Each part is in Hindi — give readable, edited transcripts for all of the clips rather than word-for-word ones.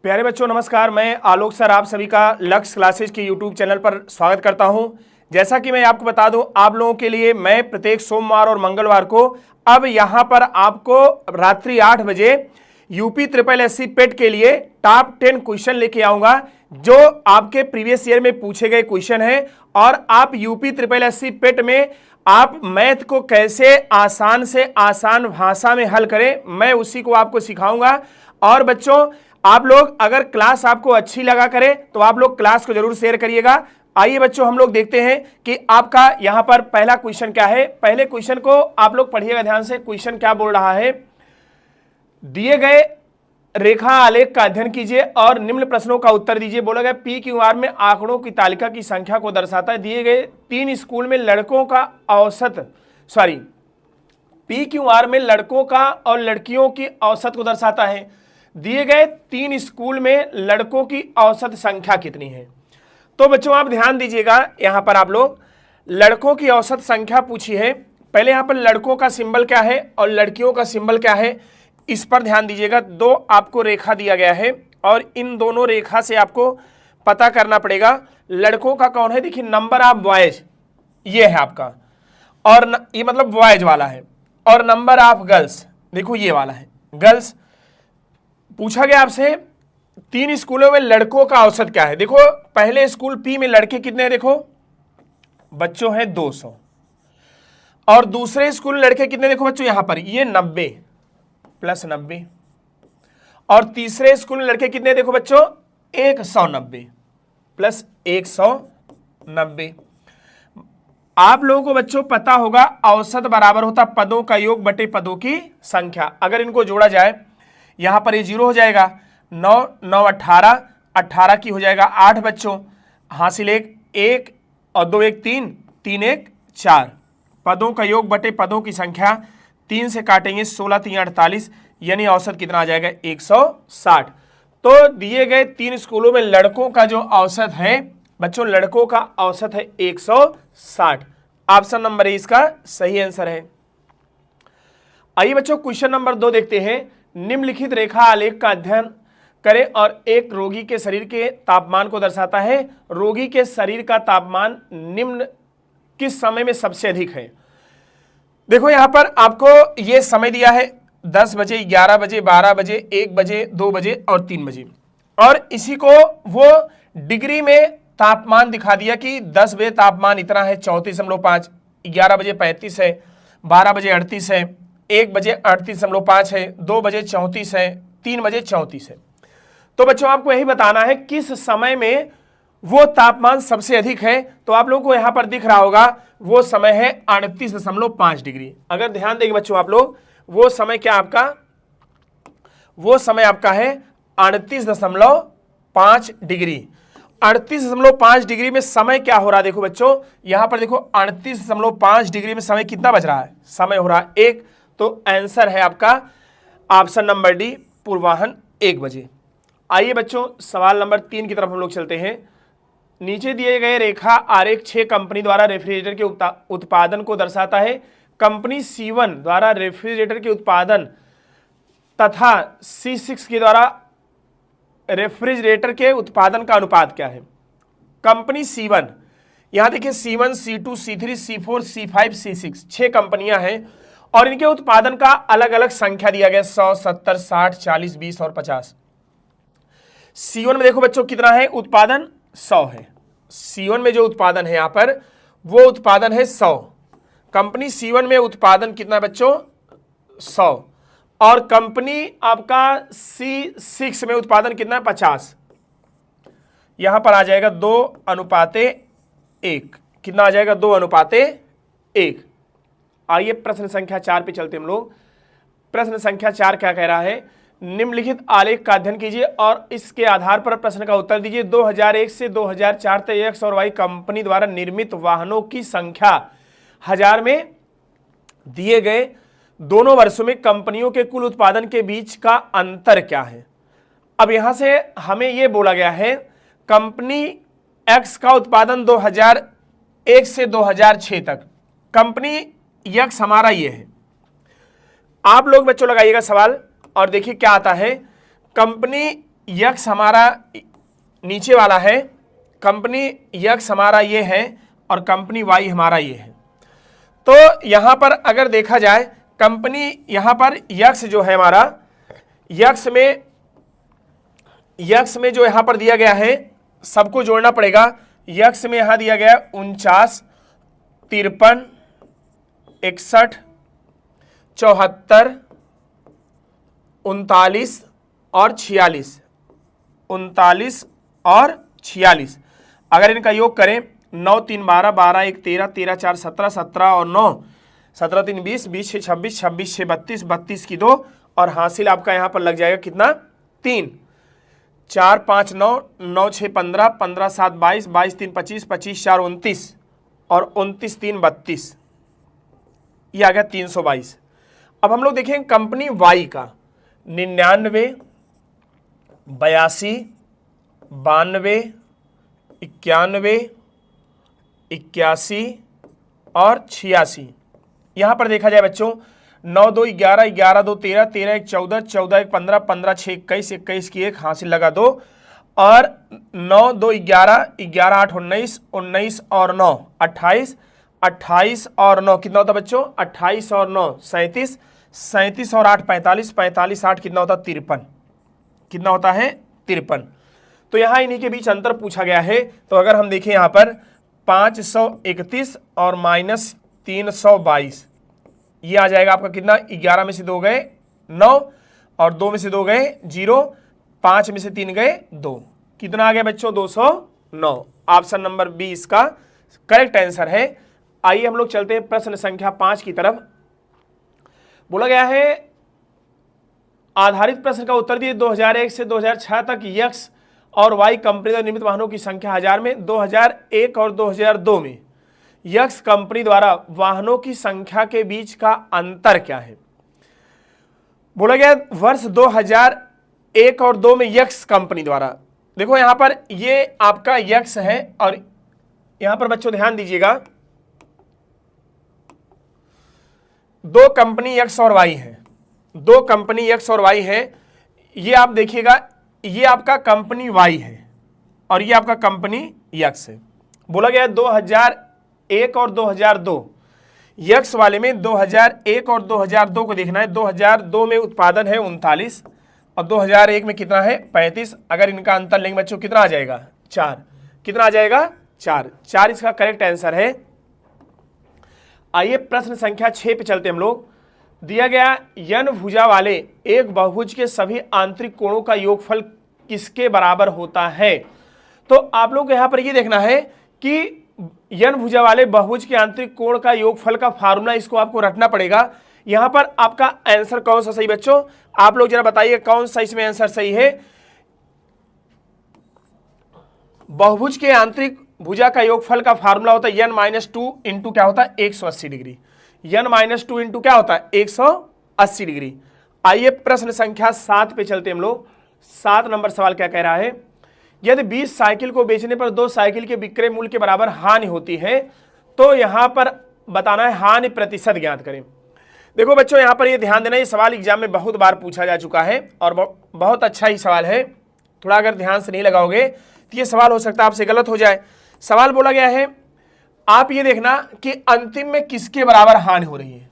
प्यारे बच्चों नमस्कार। मैं आलोक सर आप सभी का लक्ष्य क्लासेस के यूट्यूब चैनल पर स्वागत करता हूं। जैसा कि मैं आपको बता दूं, आप लोगों के लिए मैं प्रत्येक सोमवार और मंगलवार को अब यहां पर आपको रात्रि 8 बजे यूपी ट्रिपल एससी पेट के लिए टॉप 10 क्वेश्चन लेके आऊंगा, जो आपके प्रीवियस ईयर में पूछे गए क्वेश्चन हैं। और आप यूपी ट्रिपल एससी पेट में आप मैथ को कैसे आसान से आसान भाषा में हल करें, मैं उसी को आपको सिखाऊंगा। और बच्चों, आप लोग अगर क्लास आपको अच्छी लगा करे तो आप लोग क्लास को जरूर शेयर करिएगा। आइए बच्चों, हम लोग देखते हैं कि आपका यहां पर पहला क्वेश्चन क्या है। पहले क्वेश्चन को आप लोग पढ़िएगा ध्यान से। क्वेश्चन क्या बोल रहा है, दिए गए रेखा आलेख का अध्ययन कीजिए और निम्न प्रश्नों का उत्तर दीजिए। बोला गया पी क्यू आर में आंकड़ों की तालिका की संख्या को दर्शाता है। दिए गए 3 स्कूल में लड़कों का औसत पी क्यू आर में लड़कों का और लड़कियों की औसत को दर्शाता है। दिए गए 3 स्कूल में लड़कों की औसत संख्या कितनी है। तो बच्चों आप ध्यान दीजिएगा, यहां पर आप लोग लड़कों की औसत संख्या पूछी है। पहले यहां पर लड़कों का सिंबल क्या है और लड़कियों का सिंबल क्या है, इस पर ध्यान दीजिएगा। 2 आपको रेखा दिया गया है और इन दोनों रेखा से आपको पता करना पड़ेगा लड़कों का कौन है। देखिए नंबर ऑफ बॉयज ये है आपका, और ये मतलब बॉयज वाला है, और नंबर ऑफ गर्ल्स देखो ये वाला है गर्ल्स। पूछा गया आपसे 3 स्कूलों में लड़कों का औसत क्या है। देखो पहले स्कूल पी में लड़के कितने हैं, देखो बच्चों हैं 200, और दूसरे स्कूल में लड़के कितने, देखो बच्चों यहां पर ये 90 प्लस 90, और तीसरे स्कूल में लड़के कितने, देखो बच्चों 190 प्लस 190। आप लोगों को बच्चों पता होगा औसत बराबर होता पदों का योग बटे पदों की संख्या। अगर इनको जोड़ा जाए, यहां पर ये 0 हो जाएगा, 9 9 18, 18 की हो जाएगा 8 बच्चों, हासिल 1 और 2 1 3, 3 1 4। पदों का योग बटे पदों की संख्या 3 से काटेंगे 16 3 48, यानी औसत कितना आ जाएगा 160। तो दिए गए 3 स्कूलों में लड़कों का जो औसत है बच्चों, लड़कों का औसत है 160। ऑप्शन नंबर ए इसका सही आंसर है। आइए बच्चों क्वेश्चन नंबर 2 देखते हैं। निम्नलिखित रेखा आलेख का अध्ययन करें और एक रोगी के शरीर के तापमान को दर्शाता है। रोगी के शरीर का तापमान निम्न किस समय में सबसे अधिक है। देखो यहां पर आपको ये समय दिया है 10 बजे, 11 बजे, 12 बजे, 1 बजे, 2 बजे और 3 बजे, और इसी को वो डिग्री में तापमान दिखा दिया कि 10 बजे तापमान इतना है 34.5, 11 बजे 35 है, 12 बजे 38 है, 1 बजे 38.5 है, 2 बजे 34 है, 3 बजे 34 है। तो बच्चों आपको यही बताना है किस समय में वो तापमान सबसे अधिक है। तो आप लोगों को यहां पर दिख रहा होगा वो समय है 38.5 डिग्री। अगर ध्यान देंगे बच्चों आप लोग, वो समय क्या आपका, वो समय आपका है 38.5 डिग्री। 38.5 डिग्री में समय क्या हो रहा है, देखो बच्चों यहां पर देखो 38.5 डिग्री में समय कितना बज रहा है, समय हो रहा है 1। तो आंसर है आपका ऑप्शन नंबर डी, पूर्वाह्न 1 बजे। आइए बच्चों सवाल नंबर 3 की तरफ हम लोग चलते हैं। नीचे दिए गए रेखा आरेख 6 कंपनी द्वारा रेफ्रिजरेटर के उत्पादन को दर्शाता है। कंपनी C1 द्वारा रेफ्रिजरेटर के उत्पादन तथा C6 के द्वारा रेफ्रिजरेटर के उत्पादन का अनुपात क्या है। कंपनी C1, यहां देखिए C1 C2 C3 C4 C5 C6 6 कंपनियां हैं और इनके उत्पादन का अलग अलग संख्या दिया गया 100 70 60 40 20 और 50। C1 में देखो बच्चों कितना है उत्पादन, 100 है। C1 में जो उत्पादन है यहां पर वो उत्पादन है 100। कंपनी C1 में उत्पादन कितना बच्चों, 100, और कंपनी आपका C6 में उत्पादन कितना है 50। यहां पर आ जाएगा 2:1। कितना आ जाएगा 2:1। आइए प्रश्न संख्या 4 पे चलते हम लोग। प्रश्न संख्या 4 क्या कह रहा है, निम्नलिखित आलेख का अध्ययन कीजिए और इसके आधार पर प्रश्न का उत्तर दीजिए। 2001 से 2004 तक एक्स और वाई कंपनी द्वारा निर्मित वाहनों की संख्या 1000 में दिए गए दोनों वर्षों में कंपनियों के कुल उत्पादन के बीच का अंतर क्या है। अब यहां से हमें यह बोला गया है कंपनी एक्स का उत्पादन 2001 से 2006 तक, कंपनी एक्स हमारा ये है। आप लोग बच्चों लगाइएगा सवाल और देखिए क्या आता है। कंपनी यक्स हमारा नीचे वाला है, कंपनी यक्स हमारा ये है और कंपनी वाई हमारा ये है। तो यहां पर अगर देखा जाए कंपनी यहां पर यक्स जो है हमारा, यक्स में जो यहां पर दिया गया है सबको जोड़ना पड़ेगा। यक्स में यहां दिया गया 49, 53, 61, 74, 39 और 46, 39 और 46। अगर इनका योग करें 9 3 12, 12 1 13, 13 4 17, 17 और 9 17 3 20, 20 6 26, 26 6 32, 32 की 2 और हासिल आपका यहां पर लग जाएगा कितना 3, 4 5 9, 9 6 15, 15 7 22, 22 3 25, 25 4 29 और 29 3 32, ये आ गया 322। अब हम लोग देखेंगे कंपनी वाई का 99, 82, 92, 91, 81 और 86। यहां पर देखा जाए बच्चों 9 2 11, 11 2 13, 13 1 14, 14 1 15, 15 6 21, 21 की 1 हासिल लगा 2 और 9 2 11, 11 8 19, 19 और 9 28, 28 और 9 कितना होता बच्चों 28 और 9 37, 37 और 8 45, 45 8 कितना होता 53, कितना होता है 53। तो यहां इन्हीं के बीच अंतर पूछा गया है। तो अगर हम देखें यहां पर 531 और -322, ये आ जाएगा आपका कितना 11 में से 2 गए 9 और 2 में से 2 गए 0, 5 में से 3 गए 2, कितना आ गया बच्चों 209। ऑप्शन नंबर बी इसका करेक्ट आंसर है। आइए हम लोग चलते हैं प्रश्न संख्या 5 की तरफ। बोला गया है आधारित प्रश्न का उत्तर दिए 2001 से 2006 तक यक्स और वाई कंपनी द्वारा निर्मित वाहनों की संख्या 1000 में 2001 और 2002 में यक्स कंपनी द्वारा वाहनों की संख्या के बीच का अंतर क्या है। बोला गया वर्ष 2001 और 2 में यक्स कंपनी द्वारा, देखो यहां पर ये आपका यक्स है और यहां पर बच्चों ध्यान दीजिएगा दो कंपनी यक्स और वाई है, दो कंपनी यक्स और वाई है। ये आप देखिएगा ये आपका कंपनी वाई है और ये आपका कंपनी यक्स है। बोला गया 2001 और 2002, यक्स वाले में 2001 और 2002 को देखना है। 2002 में उत्पादन है 39 और 2001 में कितना है 35। अगर इनका अंतर लेंगे बच्चों कितना आ जाएगा 4, कितना आ जाएगा 4, 4 इसका करेक्ट आंसर है। आइए प्रश्न संख्या 6 पे चलते हम लोग। दिया गया यन भुजा वाले एक बहुभुज के सभी आंतरिक कोणों का योगफल किसके बराबर होता है। तो आप लोग को यहां पर ये देखना है कि यन भुजा वाले बहुभुज के आंतरिक कोण का योगफल का फार्मूला इसको आपको रटना पड़ेगा। यहां पर आपका आंसर कौन सा सही बच्चों, आप लोग जरा बताइए कौन सा इसमें आंसर सही है। बहुभुज के आंतरिक भुजा का योगफल का फार्मूला होता है n-2 इंटू क्या होता है 180 डिग्री, n-2 इंटू क्या होता है 180 डिग्री। आइए प्रश्न संख्या 7 पे चलते हम लोग। 7 नंबर सवाल क्या कह रहा है, यदि 20 साइकिल को बेचने पर 2 साइकिल के विक्रय मूल्य के बराबर हानि होती है तो यहां पर बताना है हानि प्रतिशत ज्ञात करें। देखो बच्चों यहां पर ये ध्यान देना, ये सवाल एग्जाम में बहुत बार पूछा जा चुका है और बहुत अच्छा ही सवाल है। थोड़ा अगर ध्यान से नहीं लगाओगे तो ये सवाल हो सकता है आपसे गलत हो जाए। सवाल बोला गया है आप ये देखना कि अंतिम में किसके बराबर हानि हो रही है,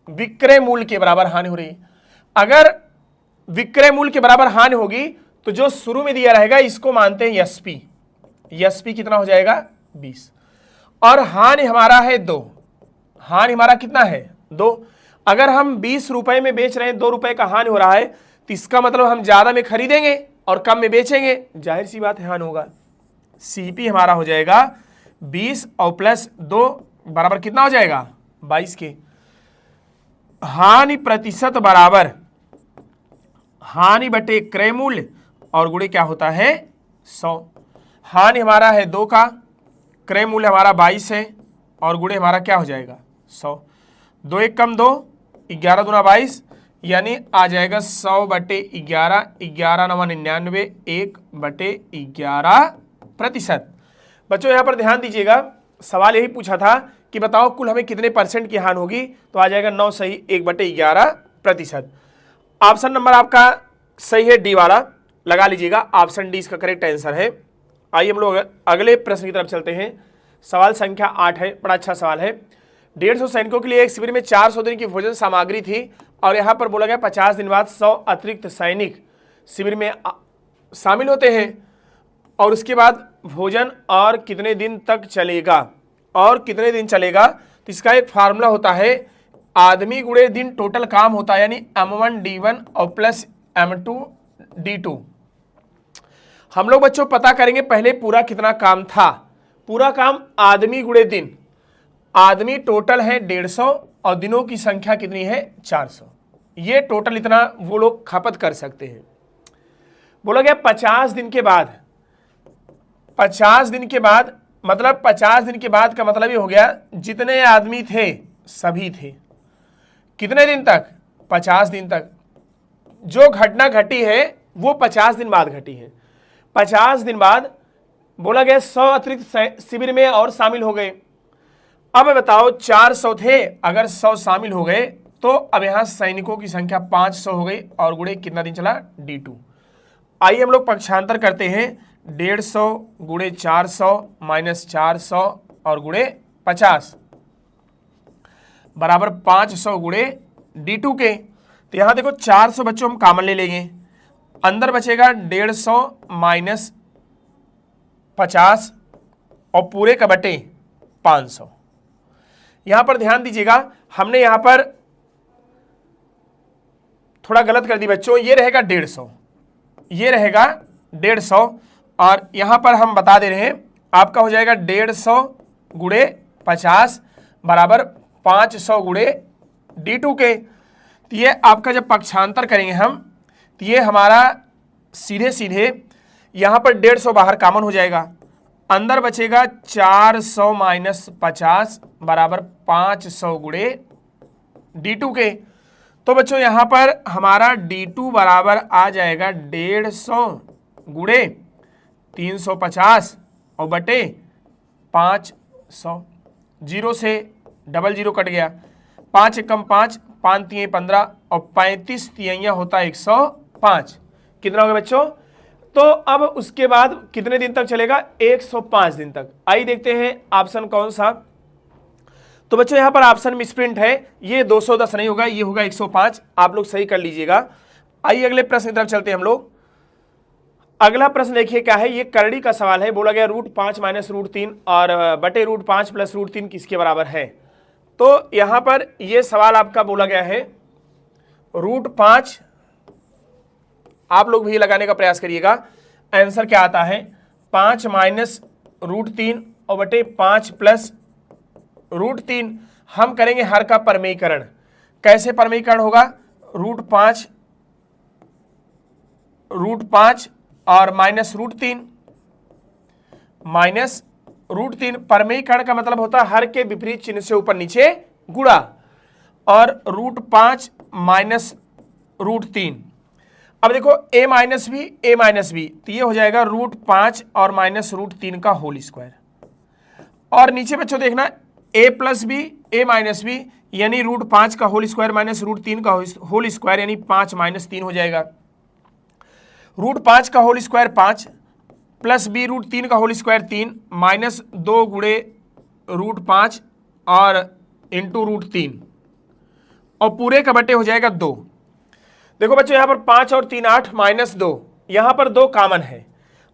विक्रय मूल्य के बराबर हानि हो रही है। अगर विक्रय मूल्य के बराबर हानि होगी तो जो शुरू में दिया रहेगा इसको मानते हैं एसपी, एसपी कितना हो जाएगा 20 और हानि हमारा है 2, हानि हमारा कितना है 2। अगर हम 20 रुपए में बेच रहे हैं 2 रुपए का हानि हो रहा है तो इसका मतलब हम ज्यादा में खरीदेंगे और कम में बेचेंगे, जाहिर सी बात है हानि होगा। सीपी हमारा हो जाएगा 20 और प्लस 2 बराबर कितना हो जाएगा 22 के। हानि प्रतिशत बराबर हानि बटे क्रय मूल्य और गुणे क्या होता है 100। हानि हमारा है 2 का, क्रय मूल्य हमारा 22 है और गुणे हमारा क्या हो जाएगा 100। 2 1 कम 2, 11 दूना 22 यानी आ जाएगा 100 बटे 11, 11 9 99, 1 बटे 11%। बच्चों यहां पर ध्यान दीजिएगा, सवाल यही पूछा था कि बताओ कुल हमें कितने परसेंट की हानि होगी, तो आ जाएगा 9 सही 1 बटे 11%। ऑप्शन नंबर आपका सही है डी वाला, लगा लीजिएगा, ऑप्शन डी इसका करेक्ट आंसर है। आइए हम लोग अगले प्रश्न की तरफ चलते हैं। सवाल संख्या 8 है, बड़ा अच्छा सवाल है। 150 सैनिकों के लिए एक शिविर में 400 दिन की भोजन सामग्री थी और यहाँ पर बोला गया 50 दिन बाद 100 अतिरिक्त सैनिक शिविर में शामिल होते हैं और उसके बाद भोजन और कितने दिन तक चलेगा, और कितने दिन चलेगा। तो इसका एक फार्मूला होता है, आदमी गुणे दिन टोटल काम होता है, यानी M1 D1 और प्लस M2 D2। हम लोग बच्चों पता करेंगे पहले पूरा कितना काम था। पूरा काम आदमी गुणे दिन, आदमी टोटल है 150 और दिनों की संख्या कितनी है 400। ये टोटल इतना वो लोग खपत कर सकते हैं। बोला गया 50 दिन के बाद, 50 दिन के बाद मतलब 50 दिन के बाद का मतलब ये हो गया जितने आदमी थे सभी थे। कितने दिन तक? 50 दिन तक। जो घटना घटी है वो 50 दिन बाद घटी है। 50 दिन बाद बोला गया 100 अतिरिक्त शिविर में और शामिल हो गए। अब बताओ 400 थे, अगर 100 शामिल हो गए तो अब यहां सैनिकों की संख्या 500 हो गई और गुणे कितना दिन चला D2। आइए हम लोग पक्षांतर करते हैं। 150 गुणे 400 माइनस 400 और गुणे 50 बराबर 500 गुणे D2 के। तो यहां देखो 400 बच्चों हम कॉमन ले लेंगे, अंदर बचेगा 150 माइनस 50 और पूरे का बटे 500। यहां पर ध्यान दीजिएगा, हमने यहां पर थोड़ा गलत कर दी बच्चों। ये रहेगा 150, ये रहेगा 150 और यहां पर हम बता दे रहे हैं आपका हो जाएगा 150 गुणे 50 बराबर 500 गुणे D2 के। तो ये आपका जब पक्षांतर करेंगे हम तो ये हमारा सीधे सीधे यहां पर 150 बाहर कॉमन हो जाएगा, अंदर बचेगा 400 माइनस 50 बराबर 500 गुणे D2 के। तो बच्चों यहां पर हमारा D2 बराबर आ जाएगा 150 गुणे 350 और बटे 500। जीरो से डबल जीरो कट गया, 5 एकम 5, 5 तिये 15 और 35 तिहाइयाँ होता है 105। कितना हो गया बच्चों? तो अब उसके बाद कितने दिन तक चलेगा? 105 दिन तक। आइए देखते हैं ऑप्शन कौन सा। तो बच्चों यहां पर ऑप्शन मिसप्रिंट है, ये 210 नहीं होगा, ये होगा 105। आप लोग सही कर लीजिएगा। आइए अगले प्रश्न की तरफ चलते हैं हम लोग। अगला प्रश्न देखिए क्या है, ये करड़ी का सवाल है। बोला गया √5 माइनस √3 और बटे √5 प्लस √3 किसके बराबर है। तो यहां पर ये सवाल आपका बोला गया है √5, आप लोग भी लगाने का प्रयास करिएगा। आंसर क्या आता है? 5 माइनस √3 और बटे 5 प्लस √3। हम करेंगे हर का परमेयीकरण। कैसे परमेयीकरण होगा? √5 और माइनस √3 माइनस √3। परमेयीकरण का मतलब होता है हर के विपरीत चिन्ह से ऊपर नीचे गुणा, और √5 माइनस √3। अब देखो a माइनस बी तो ये हो जाएगा √5 और माइनस √3 का होल स्क्वायर। और नीचे बच्चों देखना a plus B a minus B यानी √5 का होल स्क्वायर माइनस √3 का होल स्क्वायर यानी 5 माइनस 3 हो जाएगा। √5 का होल स्क्वायर 5 प्लस बी √3 का होल स्क्वायर 3 माइनस 2 गुणे √5 और इंटू √3 और पूरे का बटे हो जाएगा 2। देखो बच्चों यहाँ पर 5 और 3 8 माइनस 2, यहाँ पर 2 कॉमन है।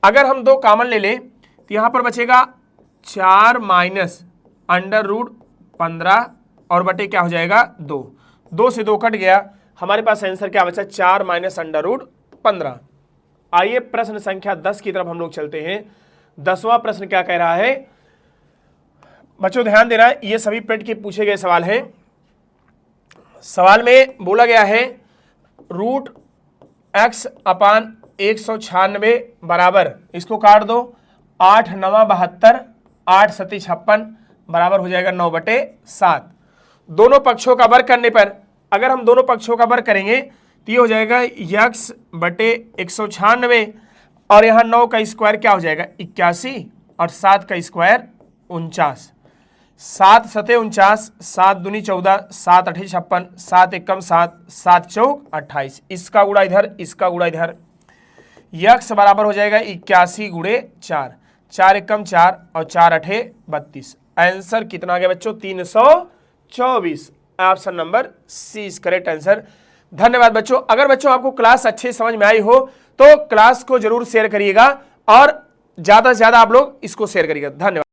अगर हम 2 कॉमन ले लें तो यहाँ पर बचेगा 4 माइनस √15 और बटे क्या हो जाएगा 2। 2 से 2 कट गया, हमारे पास आंसर क्या बचा? 4 माइनस √15। आइए प्रश्न संख्या 10 की तरफ हम लोग चलते हैं। 10वां प्रश्न क्या कह रहा है बच्चों? ध्यान देना, ये सभी पेट के पूछे गए सवाल हैं। सवाल में बोला गया है √x अपान 196 बराबर, इसको काट दो, 8 9 72 8 7 56 बराबर हो जाएगा 9/7। दोनों पक्षों का वर्ग करने पर, अगर हम दोनों पक्षों का वर्ग करेंगे तो ये हो जाएगा x बटे 196 और यहाँ 9 का स्क्वायर क्या हो जाएगा 81 और 7 का स्क्वायर 49। 7 7 49, 7 दूनी 14, 7 8 56, 7 एकम 7, 7 चौक 28। इसका गुणा इधर, इसका गुणा इधर, यक्स बराबर हो जाएगा 81 गुणे 4, 4 एकम 4 और 4 अठे 32। आंसर कितना आ गया बच्चों? 324। Option number C is correct answer. धन्यवाद बच्चों। अगर बच्चों आपको क्लास अच्छे समझ में आई हो तो क्लास को जरूर शेयर करिएगा और ज्यादा से ज्यादा आप लोग इसको शेयर करिएगा। धन्यवाद।